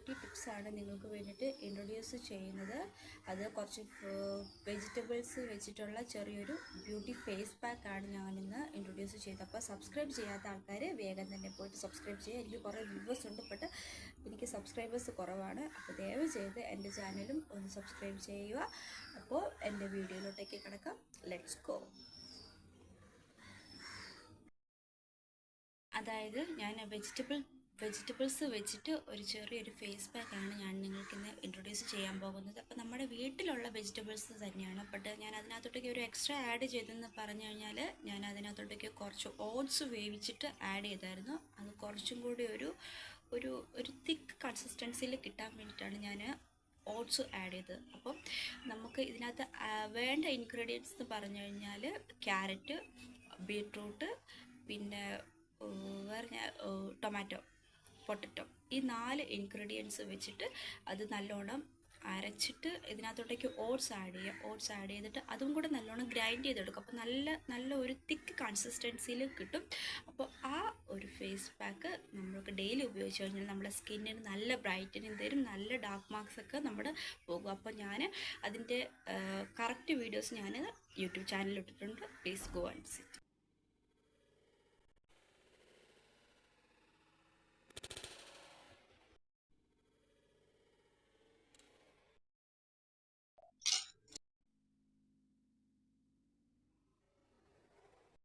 Beauty ടിപ്സാണ് നിങ്ങൾക്ക് വേണ്ടിയിട്ട് introduce ചെയ്യുന്നത്. അത് കുറച്ച് വെജിറ്റബിൾസ് വെച്ചിട്ടുള്ള ചെറിയൊരു ബ്യൂട്ടി ഫേസ് പാക്കാണ് ഞാനിന്ന് ഇൻട്രൊഡ്യൂസ് ചെയ്തത്. അപ്പോൾ സബ്സ്ക്രൈബ് ചെയ്യാത്ത ആൾക്കാർ വേഗം തന്നെ പോയിട്ട് സബ്സ്ക്രൈബ് ചെയ്യുക. എനിക്ക് കുറേ വ്യൂവേഴ്സ് ഉണ്ട്, ബട്ട് എനിക്ക് സബ്സ്ക്രൈബേഴ്സ് കുറവാണ്. അപ്പോൾ ദയവ് ചെയ്ത് എൻ്റെ ചാനലും ഒന്ന് സബ്സ്ക്രൈബ് ചെയ്യുക. അപ്പോൾ എൻ്റെ വീഡിയോയിലോട്ടേക്ക് കിടക്കാം. Let's go. അതായത് ഞാൻ വെജിറ്റബിൾസ് വെച്ചിട്ട് ഒരു ചെറിയൊരു ഫേസ് പാക്കാണ് ഞാൻ നിങ്ങൾക്കിന്ന് ഇൻട്രൊഡ്യൂസ് ചെയ്യാൻ പോകുന്നത്. അപ്പോൾ നമ്മുടെ വീട്ടിലുള്ള വെജിറ്റബിൾസ് തന്നെയാണ്, ബട്ട് ഞാൻ അതിനകത്തോട്ടേക്ക് ഒരു എക്സ്ട്രാ ആഡ് ചെയ്തെന്ന് പറഞ്ഞു കഴിഞ്ഞാൽ ഞാൻ അതിനകത്തോട്ടേക്ക് കുറച്ച് ഓട്സ് വേവിച്ചിട്ട് ആഡ് ചെയ്തായിരുന്നു. അത് കുറച്ചും കൂടി ഒരു തിക്ക് കൺസിസ്റ്റൻസിയിൽ കിട്ടാൻ വേണ്ടിയിട്ടാണ് ഞാൻ ഓട്സ് ആഡ് ചെയ്തത്. അപ്പം നമുക്ക് ഇതിനകത്ത് വേണ്ട ഇൻഗ്രീഡിയൻസ് എന്ന് പറഞ്ഞു കഴിഞ്ഞാൽ ക്യാരറ്റ്, ബീട്രൂട്ട്, പിന്നെ വേറെ ടൊമാറ്റോ, പൊട്ടറ്റോ, ഈ 4 ഇൻഗ്രീഡിയൻസ് വെച്ചിട്ട് അത് നല്ലോണം അരച്ചിട്ട് ഇതിനകത്തോട്ടേക്ക് ഓട്സ് ആഡ് ചെയ്യുക. ഓട്സ് ആഡ് ചെയ്തിട്ട് അതും കൂടെ നല്ലോണം ഗ്രൈൻഡ് ചെയ്തെടുക്കും. അപ്പോൾ നല്ല ഒരു തിക്ക് കൺസിസ്റ്റൻസിയിൽ കിട്ടും. അപ്പോൾ ആ ഒരു ഫേസ് പാക്ക് നമ്മൾക്ക് ഡെയിലി ഉപയോഗിച്ച് കഴിഞ്ഞാൽ നമ്മുടെ സ്കിന്നിന് നല്ല ബ്രൈറ്റനിങ് തരും, നല്ല ഡാർക്ക് മാർക്സ് ഒക്കെ നമ്മുടെ പോകും. അപ്പോൾ ഞാൻ അതിൻ്റെ കറക്റ്റ് വീഡിയോസ് ഞാൻ യൂട്യൂബ് ചാനലിൽ ഇട്ടിട്ടുണ്ട്. Please go and see.